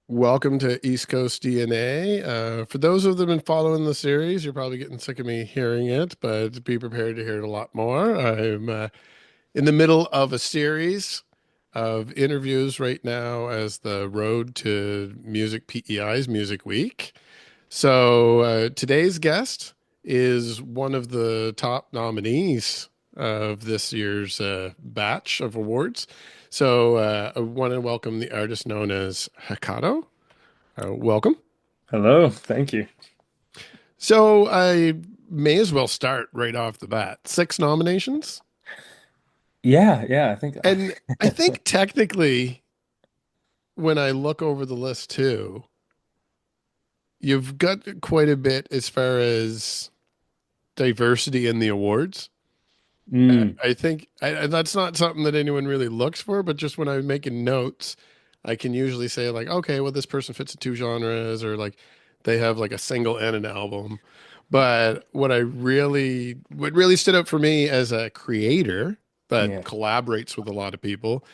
Welcome to East Coast DNA. For those of them been following the series, you're probably getting sick of me hearing it, but be prepared to hear it a lot more. I'm in the middle of a series of interviews right now as the road to Music PEI's Music Week. So today's guest is one of the top nominees of this year's batch of awards. So I want to welcome the artist known as Hikado. Welcome. Hello, thank you. So I may as well start right off the bat. Six nominations. Yeah, I think And I think technically, when I look over the list too, you've got quite a bit as far as diversity in the awards. mm, I think that's not something that anyone really looks for, but just when I'm making notes, I can usually say like, okay, well, this person fits in two genres, or like they have like a single and an album. But what really stood out for me as a creator that yeah. collaborates with a lot of people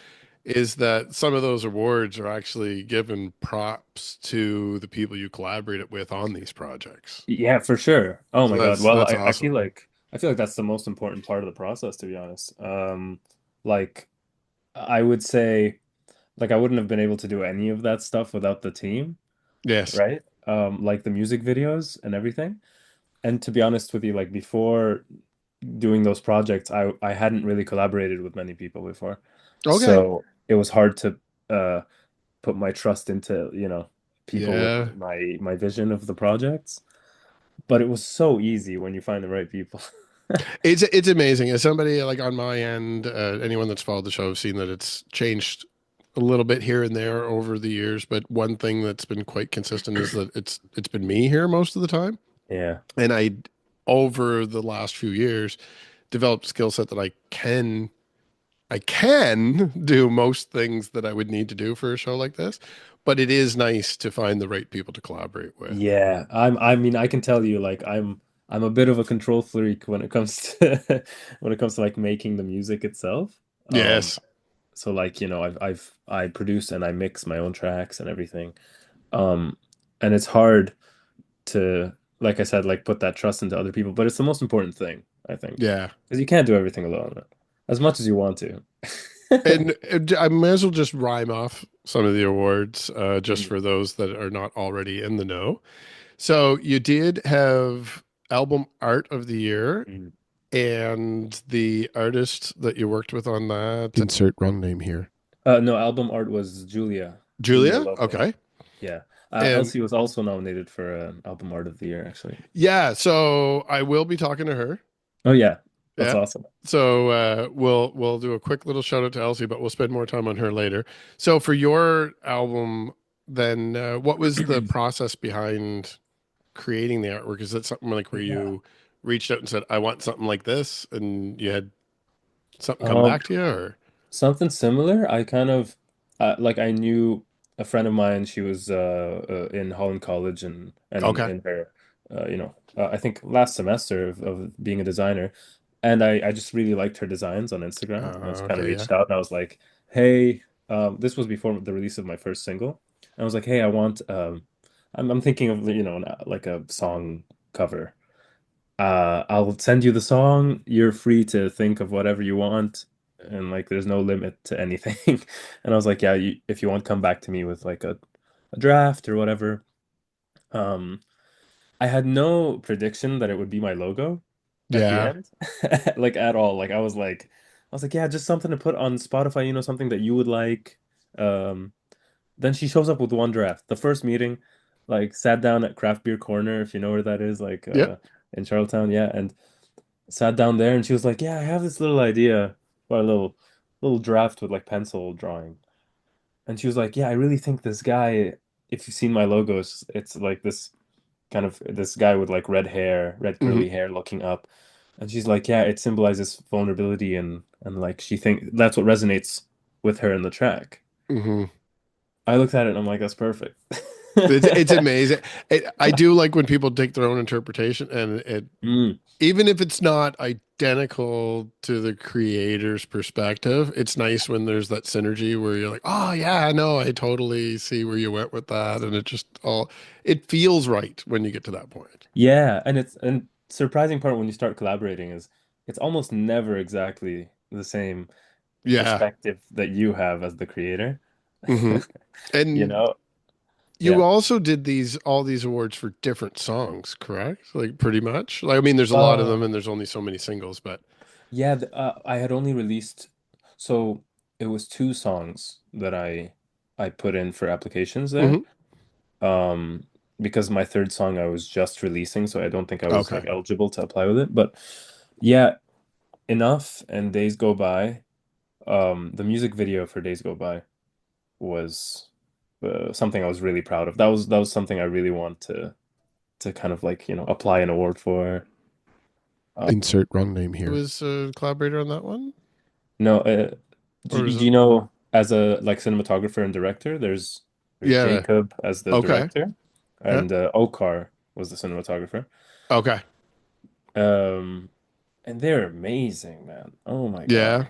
is that some of those awards are actually given props to the people you collaborated with on these projects. Yeah, for sure. Oh So my God. that's Well, that's I awesome. feel like that's the most important part of the process, to be honest. Like I would say like I wouldn't have been able to do any of that stuff without the team, Yes. right? Like the music videos and everything. And to be honest with you, like before doing those projects, I hadn't really collaborated with many people before. Okay. So it was hard to put my trust into, people with Yeah. my vision of the projects. But it was so easy when you find the right people. It's amazing. As somebody like on my end, anyone that's followed the show have seen that it's changed a little bit here and there over the years. But one thing that's been quite consistent is that it's been me here most of the time. Yeah. And I, over the last few years, developed a skill set that I can do most things that I would need to do for a show like this. But it is nice to find the right people to collaborate with. Yeah. I mean, I can tell you like I'm a bit of a control freak when it comes to when it comes to like making the music itself. Um Yes. so like, I produce and I mix my own tracks and everything. Um and it's hard to, like I said, like put that trust into other people, but it's the most important thing, I think. Yeah. Because you can't do everything alone as much as you want to. And I may as well just rhyme off some of the awards, just Mm, for those that are not already in the know. So you did have album art of the year mm. and the artist that you worked with on that. Insert wrong name here. No, album art was Julia Julia? Lopez. Okay. Yeah. And Elsie was also nominated for album art of the year, actually. yeah, so I will be talking to her. Oh yeah, that's Yeah. awesome. So we'll do a quick little shout out to Elsie, but we'll spend more time on her later. So for your album, then what was the process behind creating the artwork? Is it something like where Yeah. you reached out and said, "I want something like this," and you had something come Um, back to you, or Something similar. I kind of like I knew a friend of mine. She was in Holland College and okay, in her I think last semester of being a designer, and I just really liked her designs on Instagram. And I just kind of okay, yeah, reached out and I was like, hey, this was before the release of my first single. And I was like, hey, I want I'm thinking of like a song cover. I'll send you the song. You're free to think of whatever you want, and like there's no limit to anything. And I was like, yeah, if you want, come back to me with like a draft or whatever. Um, I had no prediction that it would be my logo at the yeah, end, like at all. I was like, yeah, just something to put on Spotify, something that you would like. Um, then she shows up with one draft. The first meeting, like sat down at Craft Beer Corner, if you know where that is, like yep, in Charlottetown, yeah, and sat down there and she was like, "Yeah, I have this little idea or a little draft with like pencil drawing." And she was like, "Yeah, I really think this guy, if you've seen my logos, it's like this guy with like red hair, red hmm curly hair looking up." And she's like, "Yeah, it symbolizes vulnerability and like she think that's what resonates with her in the track." hmm I looked at it and I'm like, "That's perfect." It's amazing. I do like when people take their own interpretation, and Mm, even if it's not identical to the creator's perspective, it's nice when there's that synergy where you're like, oh yeah, no, I totally see where you went with that, and it feels right when you get to that point. yeah, and surprising part when you start collaborating is it's almost never exactly the same Yeah. perspective that you have as the creator. hmm You And know? you Yeah. also did all these awards for different songs, correct? Like pretty much. Like I mean, there's a lot of them, and Oh. there's only so many singles, but Yeah, I had only released so it was two songs that I put in for applications there. hmm Um, because my third song I was just releasing, so I don't think I was okay. like eligible to apply with it. But yeah, Enough and Days Go By. The music video for Days Go By was something I was really proud of. That was something I really want to kind of like, apply an award for. Insert wrong name here. Was a collaborator on that one, No, or is do it? you know as a like cinematographer and director, there's Yeah. Jacob as the Okay. director, Yeah. and Okar was the cinematographer. Okay. Um, and they're amazing, man. Oh my God. Yeah.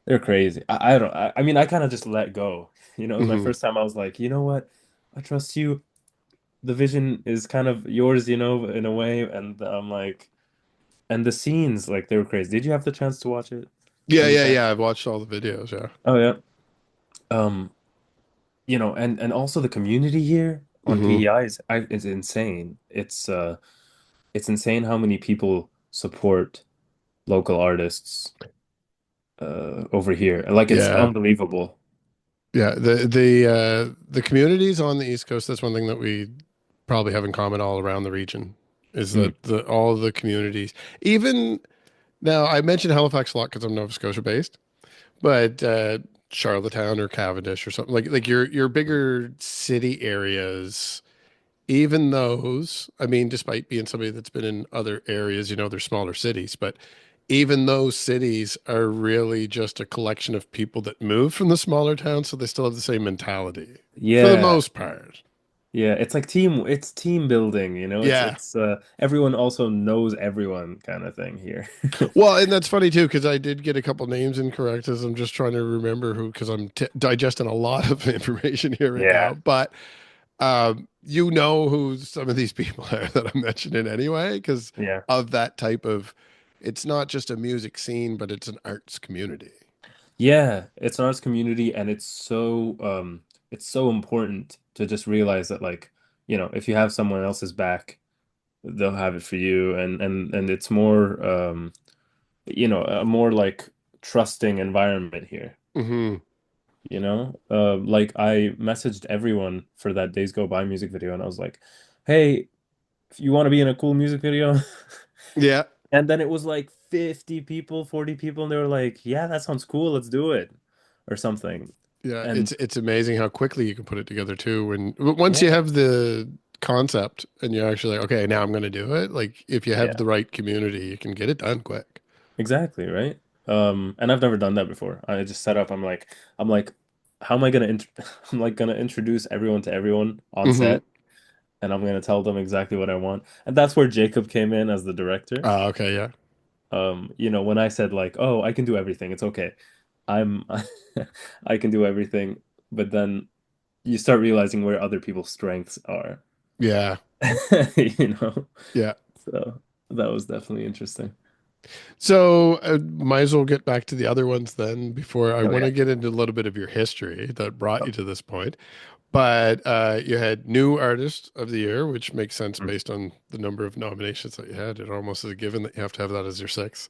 They're crazy. I don't I mean I kind of just let go. It was my hmm first time I was like, you know what? I trust you. The vision is kind of yours, in a way. And I'm like, and the scenes, like they were crazy. Did you have the chance to watch it Yeah. Yeah. anytime? Yeah. I've watched all the videos. Yeah. Oh yeah. Um, and also the community here on hmm PEI is insane. It's insane how many people support local artists over here. Like it's Yeah. unbelievable. Yeah. The communities on the East Coast. That's one thing that we probably have in common all around the region. Is Mm, that the all the communities, even now, I mentioned Halifax a lot because I'm Nova Scotia based, but Charlottetown or Cavendish or something like your bigger city areas, even those, I mean, despite being somebody that's been in other areas, they're smaller cities, but even those cities are really just a collection of people that moved from the smaller towns, so they still have the same mentality for the yeah. most part. Yeah, it's team building. It's Yeah. it's everyone also knows everyone kind of thing here. Well, and that's funny too, because I did get a couple names incorrect as I'm just trying to remember who, because I'm t digesting a lot of information here right Yeah. now. But you know who some of these people are that I'm mentioning anyway, because Yeah. of that type of, it's not just a music scene, but it's an arts community. Yeah, it's an arts community and it's so important to just realize that like, if you have someone else's back, they'll have it for you and it's more a more like trusting environment here. hmm Like I messaged everyone for that Days Go By music video and I was like, "Hey, if you want to be in a cool music video?" Yeah. And then it was like 50 people, 40 people, and they were like, "Yeah, that sounds cool. Let's do it," or something. Yeah. It's And it's amazing how quickly you can put it together too. Once you yeah, have the concept and you're actually like, okay, now I'm going to do it. Like if you have yeah, the right community, you can get it done quick. exactly, right? And I've never done that before. I just set up, I'm like, how am I gonna int I'm like gonna introduce everyone to everyone on hmm set, and I'm gonna tell them exactly what I want. And that's where Jacob came in as the director. Okay. Yeah. When I said like, "Oh, I can do everything. It's okay. I'm I can do everything." But then you start realizing where other people's strengths are. Yeah. You know? Yeah. So that was definitely interesting. So, might as well get back to the other ones then before I Oh want yeah. to get into a little bit of your history that brought you to this point. But you had New Artist of the Year, which makes sense Mm. based on the number of nominations that you had. It almost is a given that you have to have that as your sixth.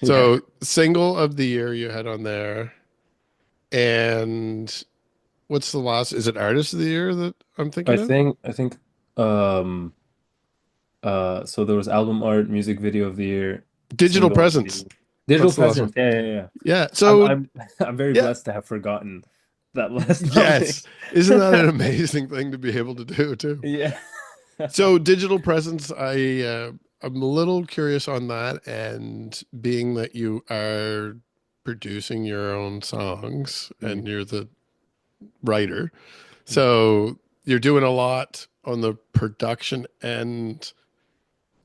Yeah. So, Single of the Year you had on there. And what's the last? Is it Artist of the Year that I'm I thinking of? think I think so there was album art, music video of the year, Digital single of the Presence. year. Digital What's the last one? presence. Yeah, yeah, yeah. Yeah. I'm So, I'm I'm very yeah. blessed to have forgotten that last Yes. nomination. Isn't that an amazing thing to be able to do too? Yeah. So digital presence, I'm a little curious on that, and being that you are producing your own songs Mm, and you're the writer, mm. so you're doing a lot on the production end.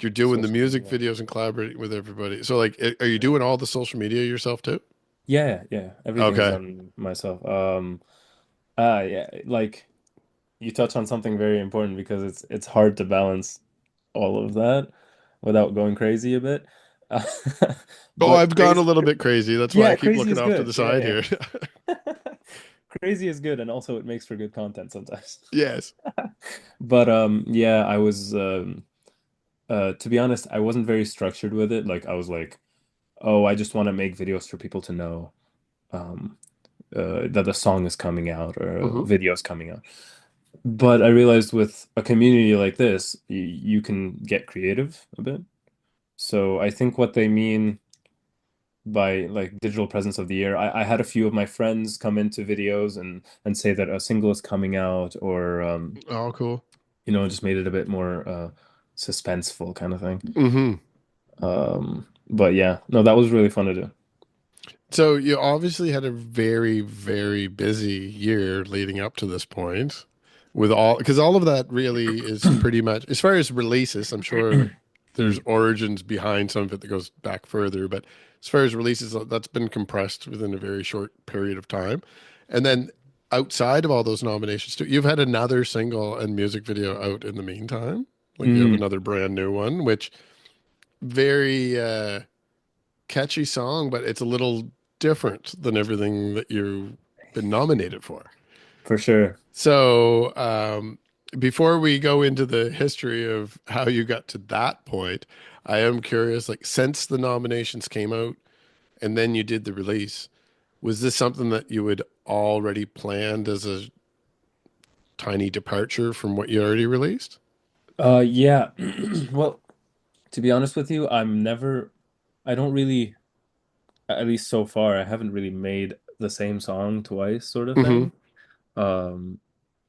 You're doing the Social music media. videos and collaborating with everybody. So like, are you Yeah. doing all the social media yourself too? Yeah, yeah. Everything's Okay. done myself. Yeah, like you touch on something very important because it's hard to balance all of that without going crazy a bit. Uh, Oh, but I've gone a crazy, little bit crazy. That's why I yeah, keep crazy looking is off to good. the side Yeah, here. yeah. Crazy is good, and also it makes for good content sometimes. Yes. But yeah, I was to be honest, I wasn't very structured with it. Like I was like, oh, I just want to make videos for people to know um that a song is coming out or a Hmm. video is coming out. But I realized with a community like this, you can get creative a bit. So I think what they mean by like digital presence of the year, I had a few of my friends come into videos and say that a single is coming out or Oh, cool. just made it a bit more suspenseful kind of thing. Hmm. But yeah, no, that was really fun to do. So you obviously had a very, very busy year leading up to this point with all, because all of that really is pretty much, as far as releases, I'm sure there's Mm, origins behind some of it that goes back further, but as far as releases, that's been compressed within a very short period of time. And then outside of all those nominations too, you've had another single and music video out in the meantime. Like you have mm, another brand new one, which very catchy song, but it's a little different than everything that you've been nominated for. for sure. So, before we go into the history of how you got to that point, I am curious, like, since the nominations came out and then you did the release, was this something that you had already planned as a tiny departure from what you already released? Yeah. Well, to be honest with you, I don't really, at least so far, I haven't really made the same song twice, sort of Hmm. thing. Um,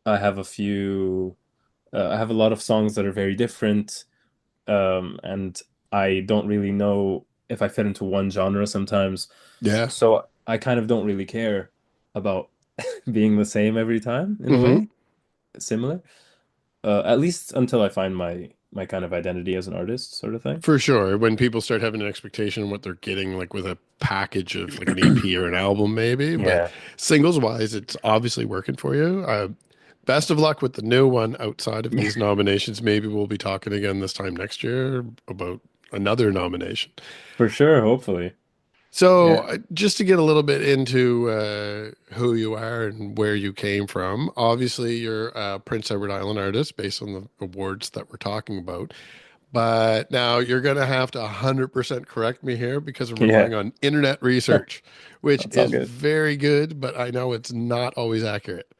I have I have a lot of songs that are very different, and I don't really know if I fit into one genre sometimes. Yeah. So I kind of don't really care about being the same every time in a Hmm. way, similar. At least until I find my kind of identity as an artist, sort of thing. For sure. When people start having an expectation of what they're getting, like with a package of like an EP or an album, maybe. But Yeah. singles wise, it's obviously working for you. Best of luck with the new one outside of these nominations. Maybe we'll be talking again this time next year about another nomination. For sure, hopefully. So, Yeah. just to get a little bit into who you are and where you came from, obviously you're a Prince Edward Island artist based on the awards that we're talking about. But now you're going to have to 100% correct me here because I'm Yeah. relying on internet research, which That's all is good. very good, but I know it's not always accurate.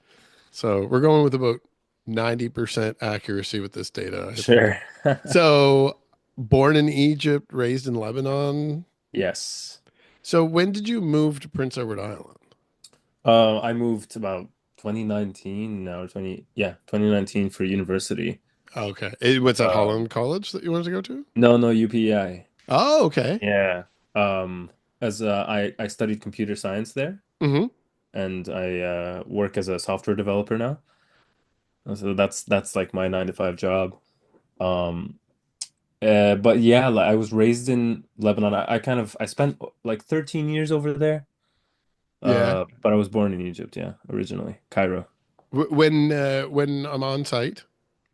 So we're going with about 90% accuracy with this data, I think. Sure. So, born in Egypt, raised in Lebanon. Yes. So, when did you move to Prince Edward Island? I moved about 2019 now, 2019 for university. Okay. It was at Um, Holland College that you wanted to go to? no, UPEI. Oh, okay. Yeah. As I studied computer science there, Hmm. and I work as a software developer now. So that's like my 9 to 5 job. Um, but yeah, like, I was raised in Lebanon. I spent like 13 years over there. Yeah. But I was born in Egypt, yeah, originally, Cairo. When I'm on site,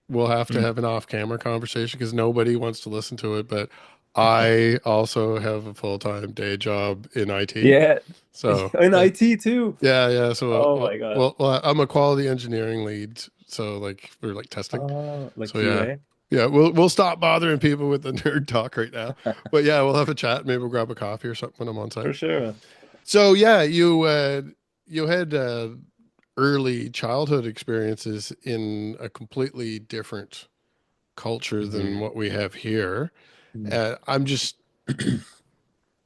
we'll have to Mm. have an off-camera conversation because nobody wants to listen to it. But I also have a full-time day job in IT. Yeah, So in IT too. yeah, yeah. So Oh my God. I'm a quality engineering lead. So like for like testing. Like So yeah, QA. yeah. We'll stop bothering people with the nerd talk right now. But yeah, we'll have a chat. Maybe we'll grab a coffee or something when I'm on For site. sure. So yeah, you had early childhood experiences in a completely different culture than Mhm. what we have here. Mm. I'm just,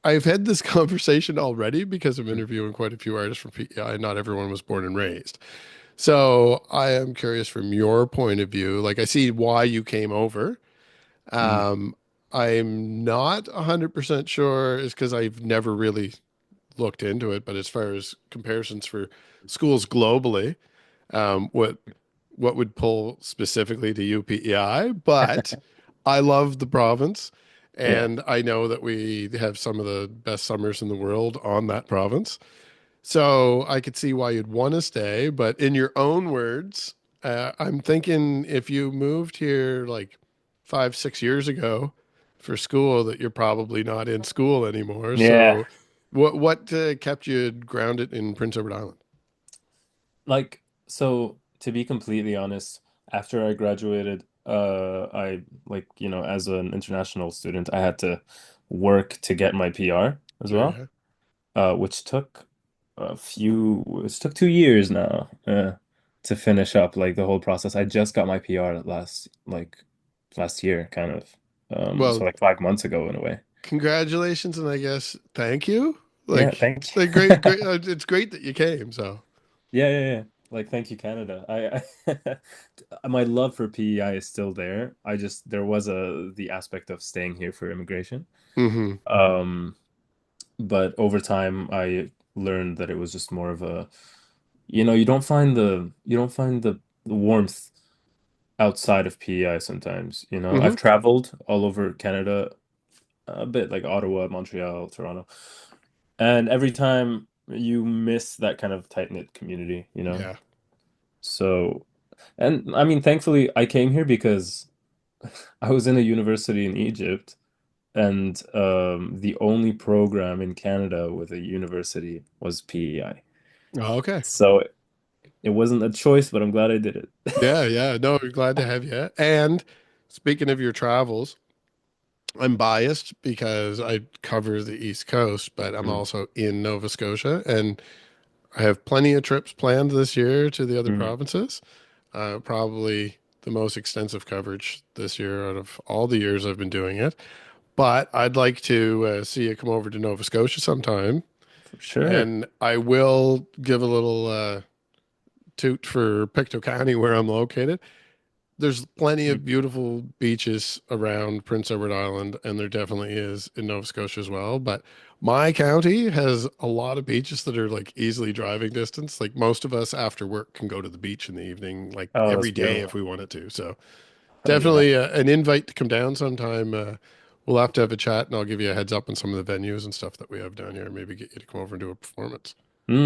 I've had this conversation already because I'm interviewing quite a few artists from PEI. Not everyone was born and raised. So I am curious from your point of view. Like I see why you came over. Mm. Um, I'm not 100% sure is because I've never really looked into it, but as far as comparisons for schools globally, what what would pull specifically to UPEI, but I love the province, Yeah. and I know that we have some of the best summers in the world on that province. So I could see why you'd want to stay, but in your own words, I'm thinking if you moved here like 5, 6 years ago for school, that you're probably not in school anymore. Yeah. So what kept you grounded in Prince Edward Island? Like, so to be completely honest, after I graduated, I like, as an international student, I had to work to get my PR as Sure, well, yeah. which took 2 years now, to finish up like the whole process. I just got my PR last year, kind of. So Well, like 5 months ago in a way. congratulations, and I guess thank you. Yeah, Like, thank like you. great, great. It's great that you came. So, Yeah, yeah, yeah. Like, thank you, Canada. My love for PEI is still there. There was the aspect of staying here for immigration. hmm. Um, but over time, I learned that it was just more of you don't find the warmth outside of PEI sometimes. Hmm. I've traveled all over Canada a bit, like Ottawa, Montreal, Toronto, and every time you miss that kind of tight-knit community. Yeah. So, and I mean, thankfully, I came here because I was in a university in Egypt, and the only program in Canada with a university was PEI. Oh, okay. So it wasn't a choice, but I'm glad I did it. Yeah, yeah. No, we're glad to have you. And speaking of your travels, I'm biased because I cover the East Coast, but I'm Mm, also in Nova Scotia, and I have plenty of trips planned this year to the other mm, provinces. Probably the most extensive coverage this year out of all the years I've been doing it. But I'd like to see you come over to Nova Scotia sometime, for sure. and I will give a little toot for Pictou County where I'm located. There's plenty Mm. of beautiful beaches around Prince Edward Island, and there definitely is in Nova Scotia as well. But my county has a lot of beaches that are like easily driving distance. Like most of us after work can go to the beach in the evening, like Oh, that's every day if beautiful. we wanted to. So Oh yeah. definitely an invite to come down sometime. We'll have to have a chat, and I'll give you a heads up on some of the venues and stuff that we have down here. Maybe get you to come over and do a performance.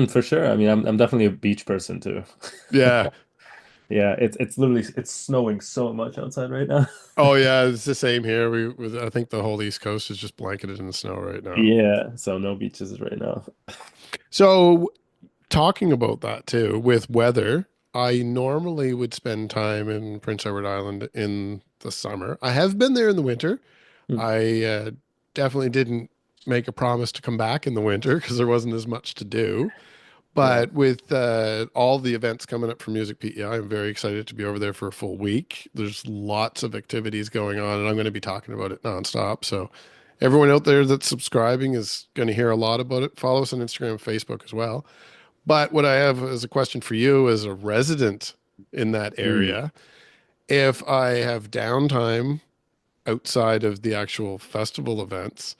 For sure. I mean, I'm definitely a beach person too. Yeah. Yeah, it's snowing so much outside right now. Oh yeah, it's the same here. I think the whole East Coast is just blanketed in the snow right now. Yeah, so no beaches right now. So talking about that too, with weather, I normally would spend time in Prince Edward Island in the summer. I have been there in the winter. Hmm. I definitely didn't make a promise to come back in the winter because there wasn't as much to do. Yeah. But with all the events coming up for Music PEI, I'm very excited to be over there for a full week. There's lots of activities going on, and I'm going to be talking about it nonstop. So everyone out there that's subscribing is going to hear a lot about it. Follow us on Instagram and Facebook as well. But what I have is a question for you as a resident in that Mm, area. If I have downtime outside of the actual festival events,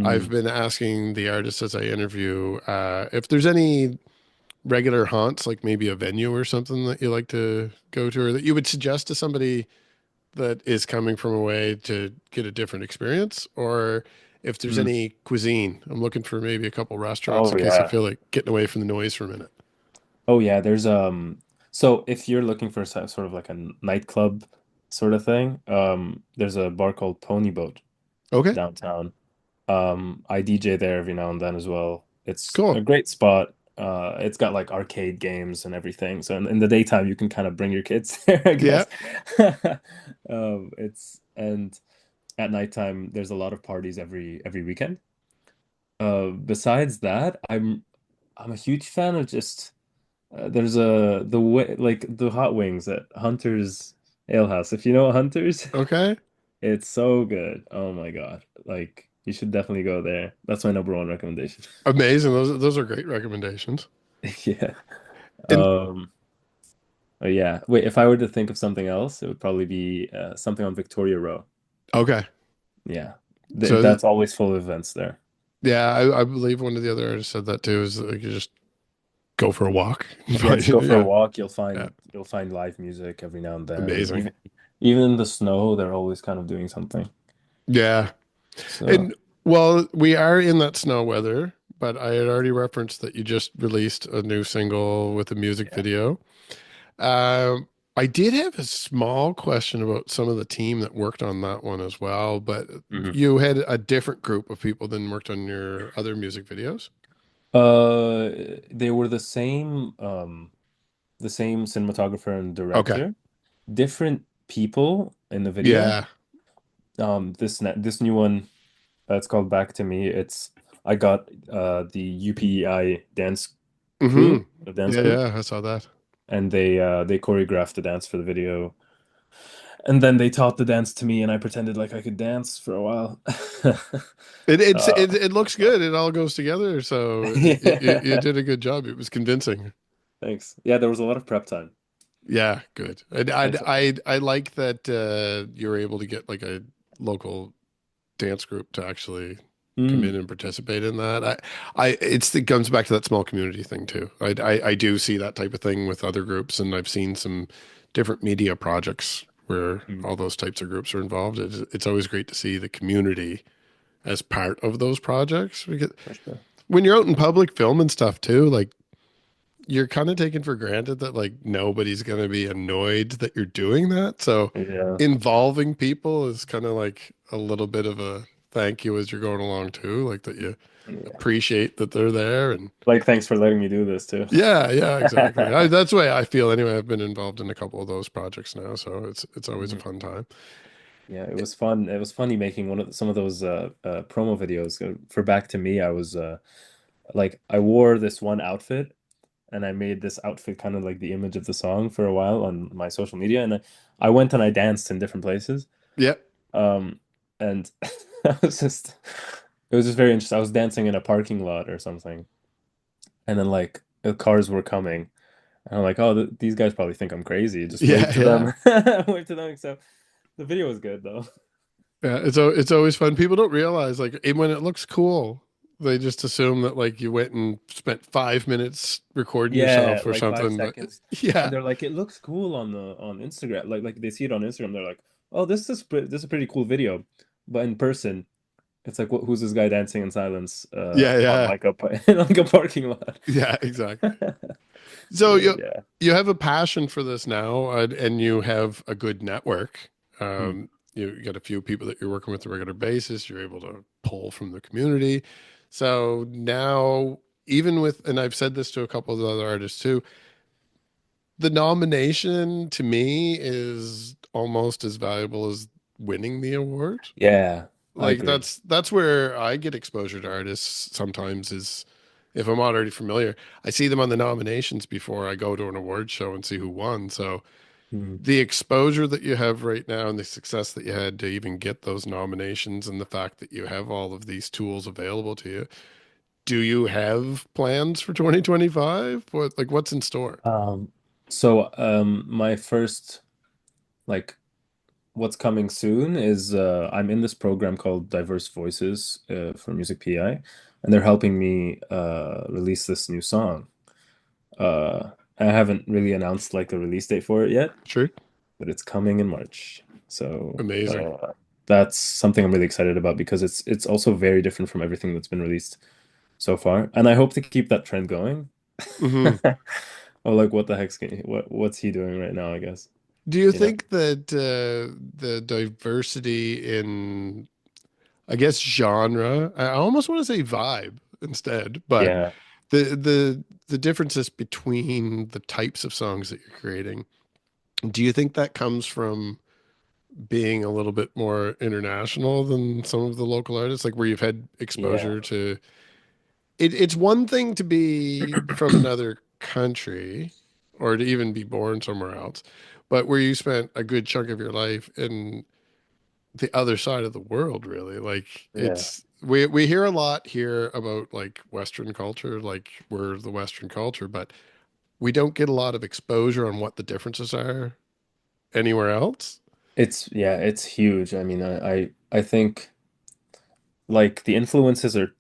I've mm, been asking the artists as I interview if there's any regular haunts, like maybe a venue or something that you like to go to, or that you would suggest to somebody that is coming from away to get a different experience, or if there's mm. any cuisine. I'm looking for maybe a couple restaurants Oh in case I yeah. feel like getting away from the noise for a minute. Oh yeah, so if you're looking for sort of like a nightclub sort of thing, there's a bar called Pony Boat Okay, downtown. I DJ there every now and then as well. It's a cool. great spot. It's got like arcade games and everything. So in the daytime you can kind of bring your kids there, I Yeah. guess. It's and at nighttime there's a lot of parties every weekend. Besides that, I'm a huge fan of just there's the way like the hot wings at Hunter's Ale House. If you know Hunter's, Okay. it's so good. Oh my God. Like you should definitely go there. That's my number one recommendation. Amazing. Those are great recommendations. Yeah. And Um, oh yeah. Wait, if I were to think of something else, it would probably be something on Victoria Row. okay. Yeah. So That's always full of events there. yeah, I believe one of the other artists said that too, is that you just go for a walk and Yeah, find, just go for a yeah, walk. yeah, You'll find live music every now and then. amazing. Even in the snow, they're always kind of doing something. Yeah. So, And well, we are in that snow weather, but I had already referenced that you just released a new single with a music yeah. video. Um, I did have a small question about some of the team that worked on that one as well, but Mhm. you had a different group of people than worked on your other music videos. They were the same cinematographer and Okay. director, different people in the video. Yeah. This new one, it's called Back to Me. I got the UPEI dance Hmm. Yeah, crew, yeah, I saw that. and they choreographed the dance for the video, and then they taught the dance to me, and I pretended like I could dance for a while. It looks good. It all goes together, so you Yeah. did a good job. It was convincing. Thanks. Yeah, there was a lot of prep time. Yeah, good. It's I like that you're able to get like a local dance group to actually come in mm, and participate in that. It comes back to that small community thing too. I do see that type of thing with other groups, and I've seen some different media projects where mm, all those types of groups are involved. It's always great to see the community as part of those projects. Because for sure. when you're out in public filming stuff too, like you're kind of taken for granted that like nobody's going to be annoyed that you're doing that. So Yeah. involving people is kind of like a little bit of a thank you as you're going along too, like that you Yeah. appreciate that they're there. And Like, thanks for letting me do this too. yeah, yeah, exactly. That's the way I feel anyway. I've been involved in a couple of those projects now, so it's always a Mhm. fun time. Yeah, it was fun. It was funny making some of those promo videos for Back to Me. I wore this one outfit, and I made this outfit kind of like the image of the song for a while on my social media, and I went and I danced in different places. Yeah, Um, and I was just it was just very interesting. I was dancing in a parking lot or something, and then like the cars were coming, and I'm like, oh, these guys probably think I'm crazy. Just wave yeah, to yeah. them, wave to them. So the video was good though. Yeah, it's always fun. People don't realize like when it looks cool, they just assume that like you went and spent 5 minutes recording Yeah, yourself or like five something. But seconds. yeah, And they're like, it looks cool on Instagram. Like they see it on Instagram, they're like, oh, this is a pretty cool video. But in person, it's like, who's this guy dancing in silence yeah, on yeah, like a like a parking lot? yeah, exactly. So But yeah. you have a passion for this now, and you have a good network. Hmm. You got a few people that you're working with on a regular basis. You're able to pull from the community. So now, even with, and I've said this to a couple of the other artists too, the nomination to me is almost as valuable as winning the award. Yeah, I Like agree. that's where I get exposure to artists sometimes is if I'm already familiar. I see them on the nominations before I go to an award show and see who won. So Hmm. the exposure that you have right now and the success that you had to even get those nominations and the fact that you have all of these tools available to you. Do you have plans for 2025? What's in store? Um, my first like what's coming soon is I'm in this program called Diverse Voices for Music PI, and they're helping me release this new song. I haven't really announced like a release date for it yet, Sure. but it's coming in March. So Amazing. that's something I'm really excited about because it's also very different from everything that's been released so far, and I hope to keep that trend going. Hmm. Oh, like what the what's he doing right now, I guess. Do you You know? think that the diversity in, I guess, genre, I almost want to say vibe instead, but Yeah. the differences between the types of songs that you're creating, do you think that comes from being a little bit more international than some of the local artists, like where you've had Yeah. exposure to it's one thing to be from another country or to even be born somewhere else, but where you spent a good chunk of your life in the other side of the world, really. Like Yeah. we hear a lot here about like Western culture, like we're the Western culture, but we don't get a lot of exposure on what the differences are anywhere else. It's huge. I mean, I think like the influences are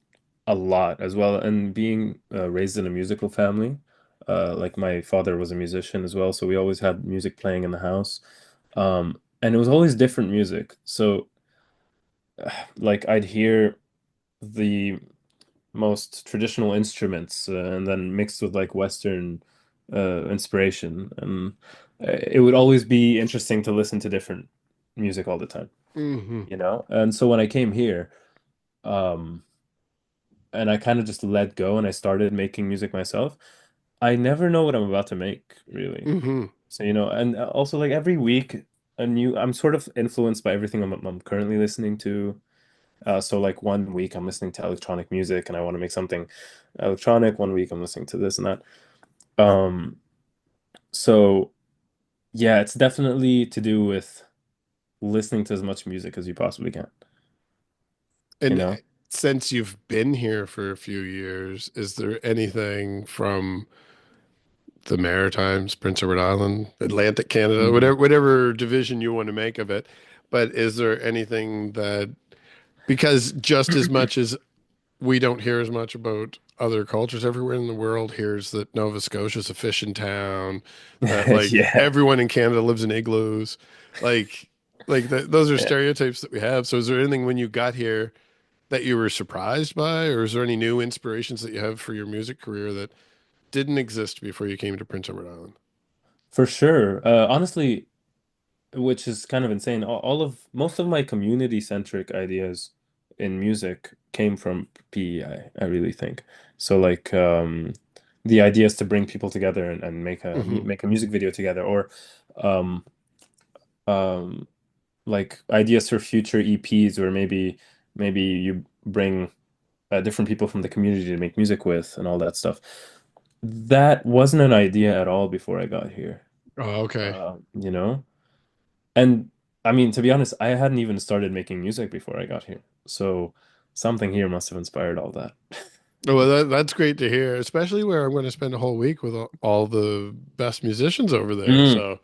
a lot as well, and being raised in a musical family, Like my father was a musician as well, so we always had music playing in the house. And it was always different music. So like I'd hear the most traditional instruments and then mixed with like Western inspiration. And it would always be interesting to listen to different music all the time, Hmm. you know? And so when I came here, um, and I kind of just let go and I started making music myself, I never know what I'm about to make, really. Hmm. So, you know, and also like every week, I'm sort of influenced by everything I'm currently listening to. So like one week I'm listening to electronic music and I want to make something electronic. One week I'm listening to this and that. Um, so yeah, it's definitely to do with listening to as much music as you possibly can, you And know? since you've been here for a few years, is there anything from the Maritimes, Prince Edward Island, Atlantic Canada, Mm. whatever division you want to make of it, but is there anything that, because just as much as we don't hear as much about other cultures, everywhere in the world hears that Nova Scotia's a fishing town, that like Yeah. everyone in Canada lives in igloos, like those are Yeah. stereotypes that we have. So is there anything when you got here that you were surprised by, or is there any new inspirations that you have for your music career that didn't exist before you came to Prince Edward Island? For sure. Honestly, which is kind of insane. All of most of my community-centric ideas in music came from PEI, I really think. So like the idea is to bring people together and Hmm. make a music video together or um um like ideas for future EPs where maybe you bring different people from the community to make music with and all that stuff. That wasn't an idea at all before I got here. Oh, okay. You know? And I mean, to be honest, I hadn't even started making music before I got here. So something here must have inspired all that. Oh, well, that's great to hear, especially where I'm going to spend a whole week with all the best musicians over there. Mm, So,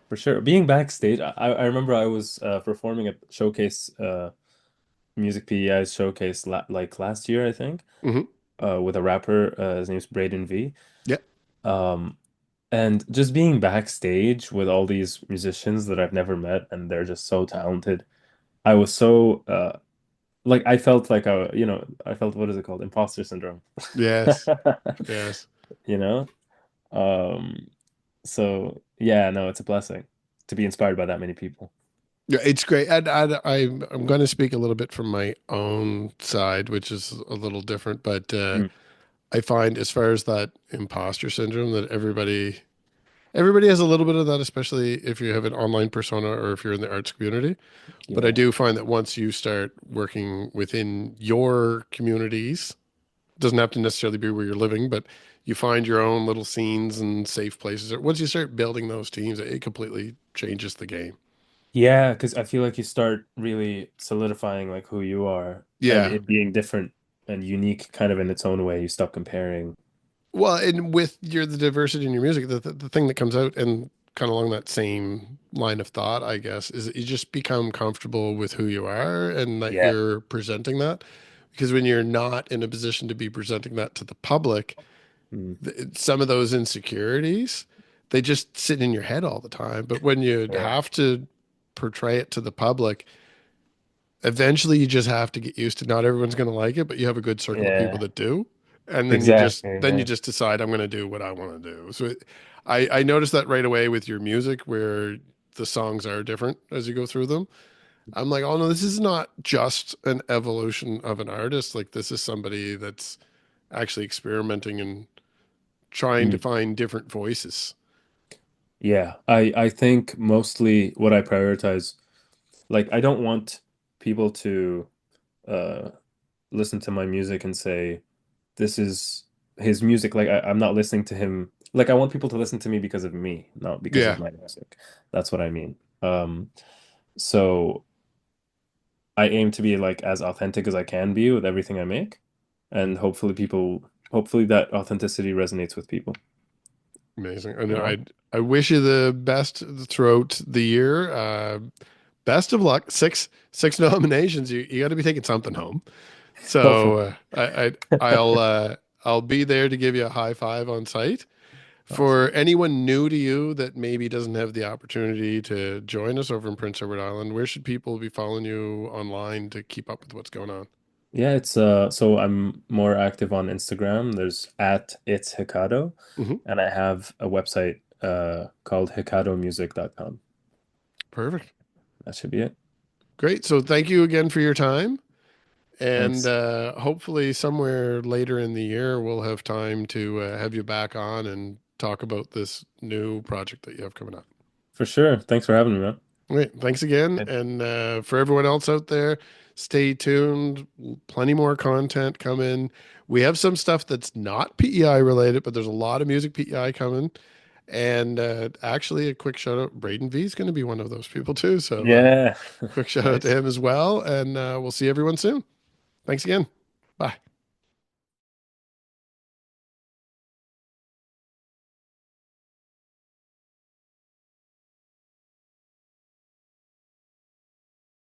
for sure. Being backstage, I remember I was performing a showcase, Music PEI's showcase like last year, I think, mhm. with a rapper. His name's Braden V. Yeah, Um, and just being backstage with all these musicians that I've never met and they're just so talented. I was so like I felt like I felt what is it called? Imposter syndrome. yes, yes. You know? Um, so yeah, no, it's a blessing to be inspired by that many people. Yeah, it's great. I'm going to speak a little bit from my own side, which is a little different, but Mm, I find as far as that imposter syndrome that everybody has a little bit of that, especially if you have an online persona or if you're in the arts community. But I yeah. do find that once you start working within your communities, doesn't have to necessarily be where you're living, but you find your own little scenes and safe places. Once you start building those teams, it completely changes the game. Yeah, because I feel like you start really solidifying like who you are and Yeah. it being different and unique kind of in its own way. You stop comparing. Well, and with the diversity in your music, the thing that comes out and kind of along that same line of thought, I guess, is that you just become comfortable with who you are and that Yeah. you're presenting that. Because when you're not in a position to be presenting that to the public, Mm, some of those insecurities, they just sit in your head all the time. But when you yeah. have to portray it to the public, eventually you just have to get used to not everyone's going to like it, but you have a good circle of people Yeah. that do. And Exactly. then you Yeah. just decide I'm going to do what I want to do. So I noticed that right away with your music where the songs are different as you go through them. I'm like, oh no, this is not just an evolution of an artist. Like this is somebody that's actually experimenting and trying to Mm. find different voices. Yeah. I think mostly what I prioritize, like I don't want people to uh listen to my music and say this is his music. Like I'm not listening to him. Like I want people to listen to me because of me, not because of Yeah, my music. That's what I mean. So I aim to be like as authentic as I can be with everything I make, and hopefully that authenticity resonates with people, amazing. I you know know? I wish you the best throughout the year. Best of luck. Six nominations. You got to be taking something home. Hopefully. So I'll be there to give you a high five on site. Awesome. For anyone new to you that maybe doesn't have the opportunity to join us over in Prince Edward Island, where should people be following you online to keep up with what's going on? Yeah, it's so I'm more active on Instagram. There's at it's Hikado, Hmm. and I have a website called hikadomusic.com. Perfect. That should be it. Great. So thank you again for your time. And Thanks. hopefully, somewhere later in the year, we'll have time to have you back on and talk about this new project that you have coming up. For sure. Thanks for having me, man. Great. Thanks again. Okay. And for everyone else out there, stay tuned. Plenty more content coming. We have some stuff that's not PEI related, but there's a lot of music PEI coming. And actually, a quick shout out Braden V is going to be one of those people too. So Yeah. quick shout out to Nice. him as well. And we'll see everyone soon. Thanks again.